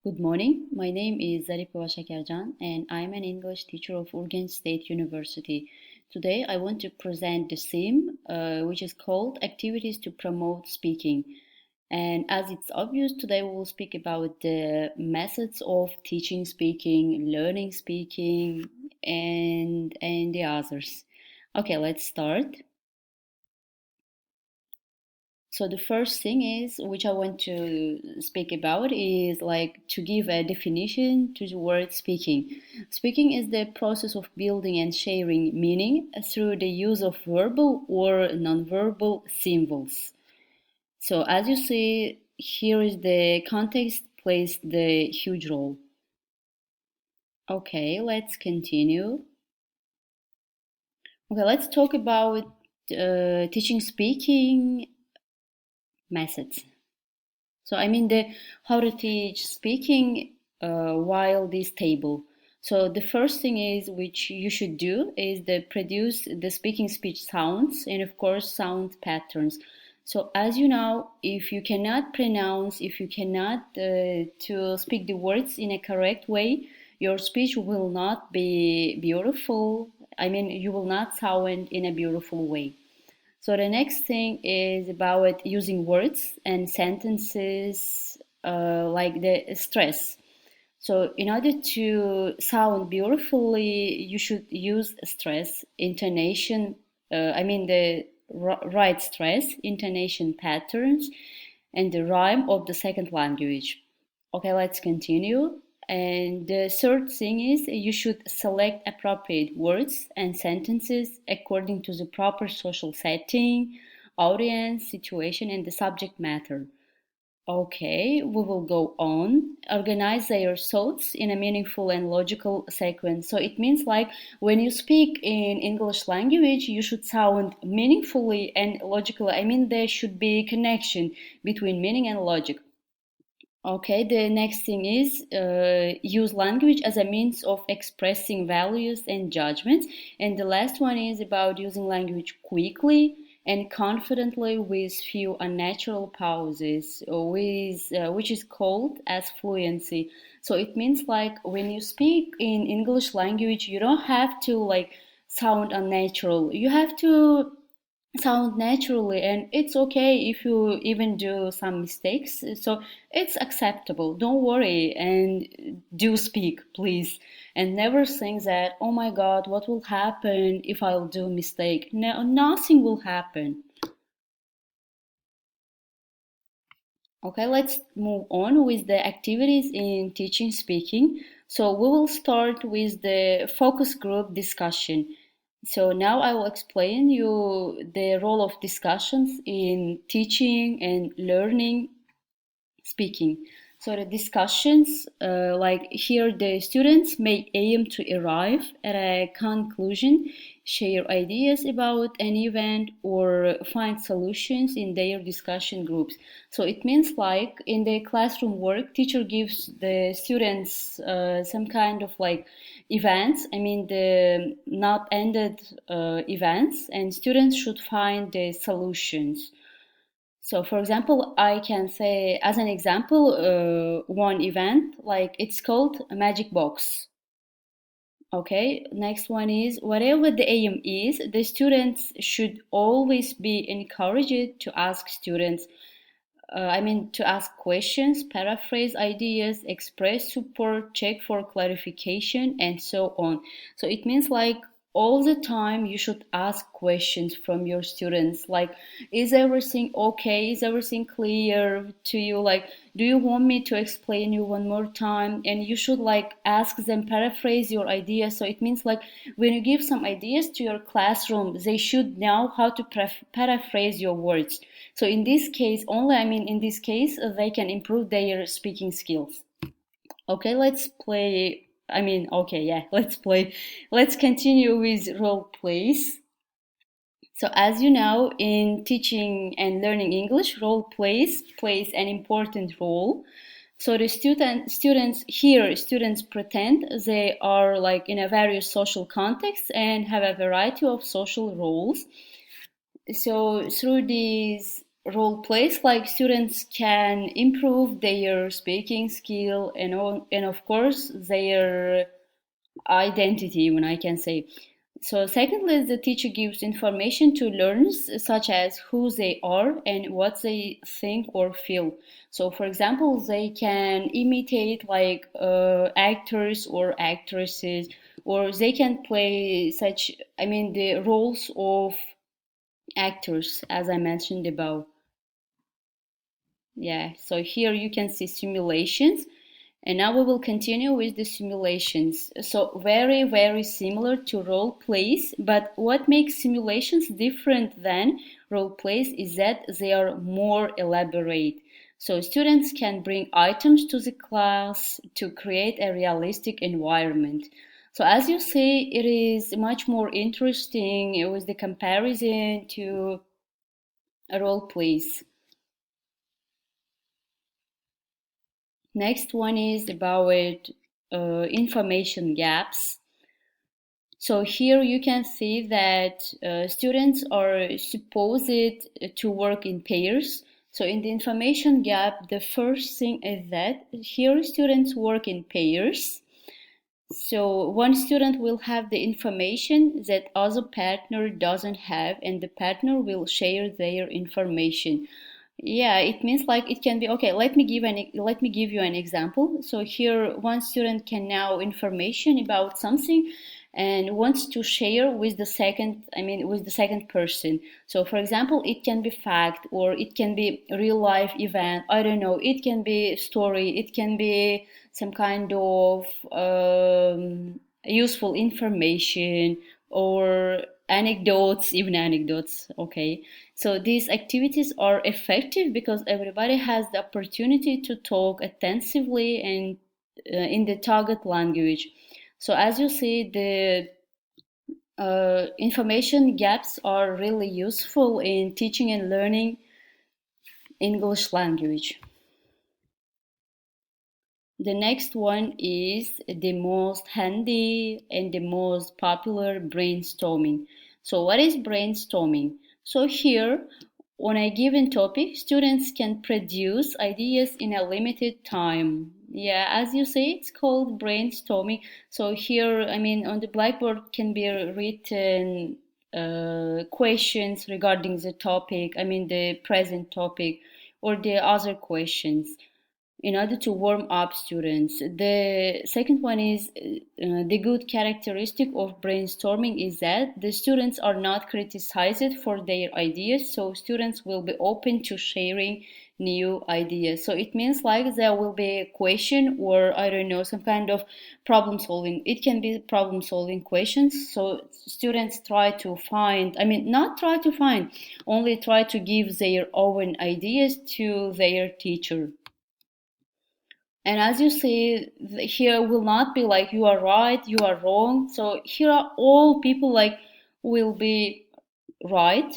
Good morning. My name is Zaripova Shakarjan and I'm an English teacher of Urgen State University. Today I want to present the theme which is called Activities to Promote Speaking. And as it's obvious, today we will speak about the methods of teaching speaking, learning speaking, and the others. Okay, let's start. So the first thing is, which I want to speak about, is like to give a definition to the word speaking. Speaking is the process of building and sharing meaning through the use of verbal or nonverbal symbols. So as you see, here is the context plays the huge role. Okay, let's continue. Okay, let's talk about teaching speaking methods. So I mean the how to teach speaking while this table. So the first thing is which you should do is the produce the speaking speech sounds and of course sound patterns. So as you know, if you cannot pronounce, if you cannot to speak the words in a correct way, your speech will not be beautiful. I mean, you will not sound in a beautiful way. So the next thing is about using words and sentences like the stress. So in order to sound beautifully, you should use stress, intonation, I mean the right stress, intonation patterns, and the rhyme of the second language. Okay, let's continue. And the third thing is you should select appropriate words and sentences according to the proper social setting, audience, situation, and the subject matter. Okay, we will go on. Organize their thoughts in a meaningful and logical sequence. So it means like when you speak in English language, you should sound meaningfully and logically. I mean, there should be connection between meaning and logic. Okay, the next thing is use language as a means of expressing values and judgments. And the last one is about using language quickly and confidently with few unnatural pauses, which is called as fluency. So it means like when you speak in English language, you don't have to like sound unnatural. You have to sound naturally, and it's okay if you even do some mistakes, so it's acceptable, don't worry, and do speak please, and never think that oh my god, what will happen if I'll do a mistake. No, nothing will happen. Okay, let's move on with the activities in teaching speaking. So we will start with the focus group discussion. So now I will explain you the role of discussions in teaching and learning speaking. So the discussions, like here, the students may aim to arrive at a conclusion, share ideas about an event, or find solutions in their discussion groups. So it means like in the classroom work, teacher gives the students some kind of like events. I mean the not ended events, and students should find the solutions. So, for example, I can say as an example, one event like it's called a magic box. Okay, next one is whatever the aim is, the students should always be encouraged to ask to ask questions, paraphrase ideas, express support, check for clarification, and so on. So it means like all the time you should ask questions from your students like, is everything okay? Is everything clear to you? Like, do you want me to explain you one more time? And you should like ask them, paraphrase your ideas. So it means like when you give some ideas to your classroom, they should know how to paraphrase your words. So in this case, only, in this case, they can improve their speaking skills. Okay, let's play. Okay, yeah, let's play. Let's continue with role plays. So as you know, in teaching and learning English, role plays an important role. So the students pretend they are like in a various social contexts and have a variety of social roles. So through these role plays, like students can improve their speaking skill and of course their identity, when I can say. So secondly, the teacher gives information to learners such as who they are and what they think or feel. So for example, they can imitate like actors or actresses, or they can play such, I mean, the roles of actors as I mentioned above. Yeah, so here you can see simulations. And now we will continue with the simulations. So very, very similar to role plays, but what makes simulations different than role plays is that they are more elaborate. So students can bring items to the class to create a realistic environment. So as you see, it is much more interesting with the comparison to role plays. Next one is about information gaps. So here you can see that students are supposed to work in pairs. So in the information gap, the first thing is that here students work in pairs. So one student will have the information that other partner doesn't have, and the partner will share their information. Yeah, it means like it can be okay. Let me give you an example. So here, one student can know information about something and wants to share with the second. I mean, with the second person. So, for example, it can be fact or it can be real life event. I don't know. It can be story. It can be some kind of useful information or anecdotes, even anecdotes. Okay. So these activities are effective because everybody has the opportunity to talk attentively and in the target language. So as you see, the information gaps are really useful in teaching and learning English language. The next one is the most handy and the most popular, brainstorming. So what is brainstorming? So here, on a given topic, students can produce ideas in a limited time. Yeah, as you say, it's called brainstorming. So here, I mean, on the blackboard can be written questions regarding the topic, I mean, the present topic, or the other questions in order to warm up students. The second one is the good characteristic of brainstorming is that the students are not criticized for their ideas, so students will be open to sharing new ideas. So it means like there will be a question or I don't know, some kind of problem solving. It can be problem solving questions. So students try to find, I mean, not try to find, only try to give their own ideas to their teacher. And as you see, here will not be like you are right, you are wrong. So here are all people like will be right.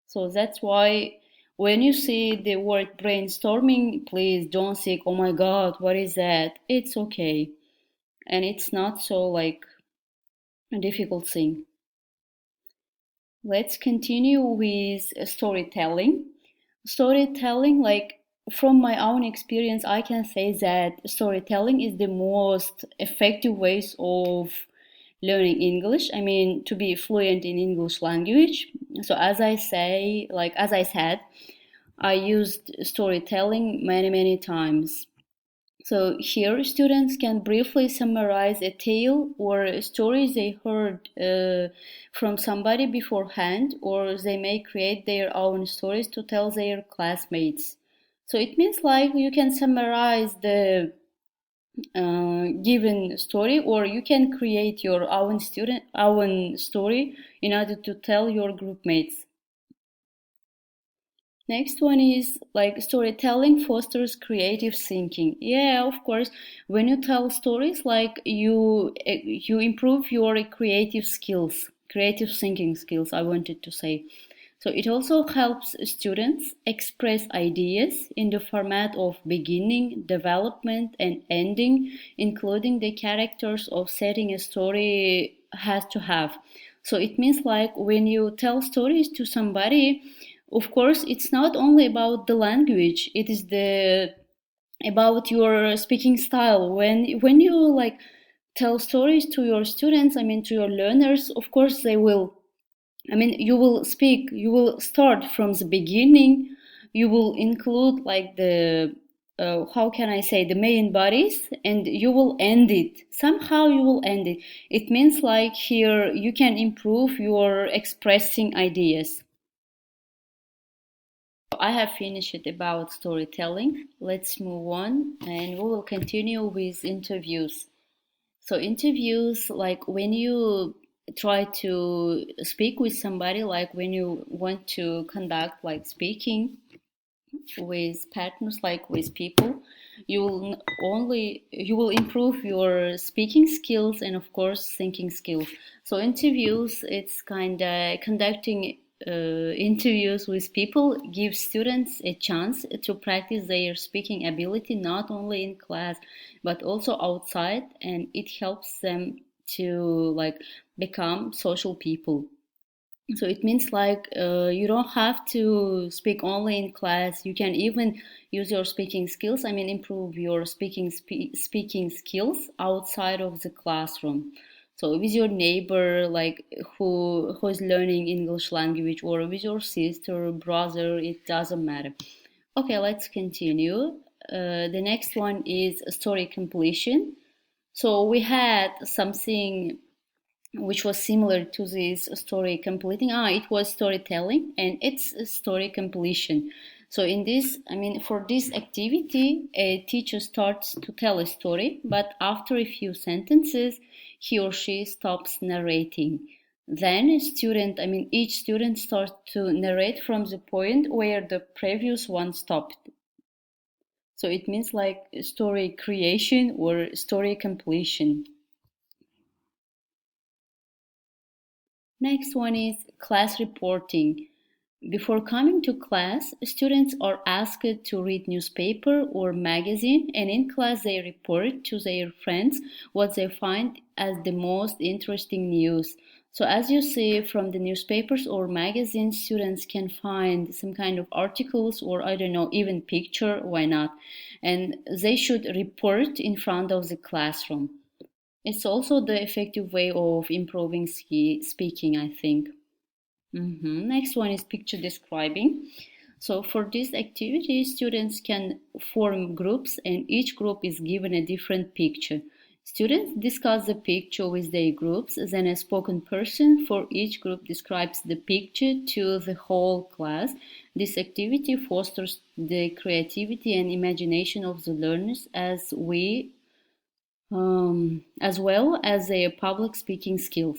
So that's why when you see the word brainstorming, please don't think, oh my God, what is that? It's okay. And it's not so like a difficult thing. Let's continue with storytelling. Storytelling, like from my own experience, I can say that storytelling is the most effective ways of learning English. I mean, to be fluent in English language. So as I said, I used storytelling many, many times. So here students can briefly summarize a tale or a story they heard from somebody beforehand, or they may create their own stories to tell their classmates. So it means like you can summarize the given story, or you can create your own story in order to tell your group mates. Next one is like storytelling fosters creative thinking. Yeah, of course, when you tell stories, like you improve your creative thinking skills, I wanted to say. So it also helps students express ideas in the format of beginning, development, and ending, including the characters of setting a story has to have. So it means like when you tell stories to somebody, of course, it's not only about the language, it is the about your speaking style. When you like tell stories to your students, I mean to your learners, of course they will, I mean, you will speak, you will start from the beginning, you will include like the, how can I say, the main bodies, and you will end it. Somehow you will end it. It means like here you can improve your expressing ideas. I have finished about storytelling. Let's move on and we will continue with interviews. So interviews, like when you try to speak with somebody, like when you want to conduct like speaking with partners, like with people, you will improve your speaking skills and of course thinking skills. So interviews, it's kind of conducting interviews with people gives students a chance to practice their speaking ability not only in class but also outside, and it helps them to like become social people. So it means like you don't have to speak only in class. You can even use your speaking skills. I mean, improve your speaking skills outside of the classroom. So with your neighbor, like who is learning English language, or with your sister, brother, it doesn't matter. Okay, let's continue. The next one is story completion. So we had something which was similar to this story completing. It was storytelling and it's a story completion. So in this, I mean, for this activity, a teacher starts to tell a story, but after a few sentences, he or she stops narrating. Then a student, I mean, each student starts to narrate from the point where the previous one stopped. So it means like story creation or story completion. Next one is class reporting. Before coming to class, students are asked to read newspaper or magazine, and in class they report to their friends what they find as the most interesting news. So as you see from the newspapers or magazines, students can find some kind of articles or I don't know, even picture, why not? And they should report in front of the classroom. It's also the effective way of improving speaking, I think. Next one is picture describing. So for this activity, students can form groups and each group is given a different picture. Students discuss the picture with their groups, then a spoken person for each group describes the picture to the whole class. This activity fosters the creativity and imagination of the learners as well as their public speaking skills.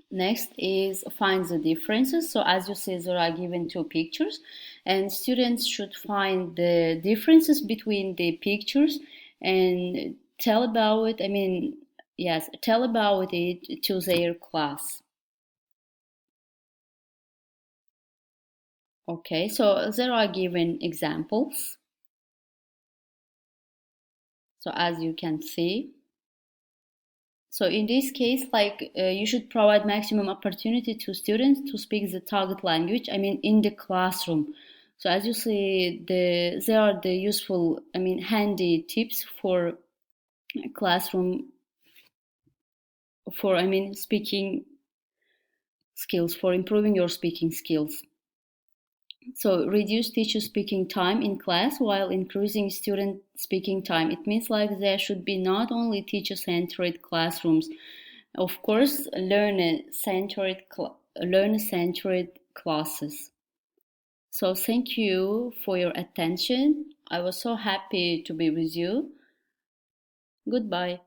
Next is find the differences. So as you see, there are given two pictures and students should find the differences between the pictures and tell about it. I mean, yes, tell about it to their class. Okay, so there are given examples. So as you can see, so in this case, like you should provide maximum opportunity to students to speak the target language. I mean, in the classroom. So as you see, there are the useful, I mean, handy tips for classroom for I mean speaking skills for improving your speaking skills. So reduce teacher speaking time in class while increasing student speaking time. It means like there should be not only teacher-centered classrooms, of course, learner-centered classes. So thank you for your attention. I was so happy to be with you. Goodbye.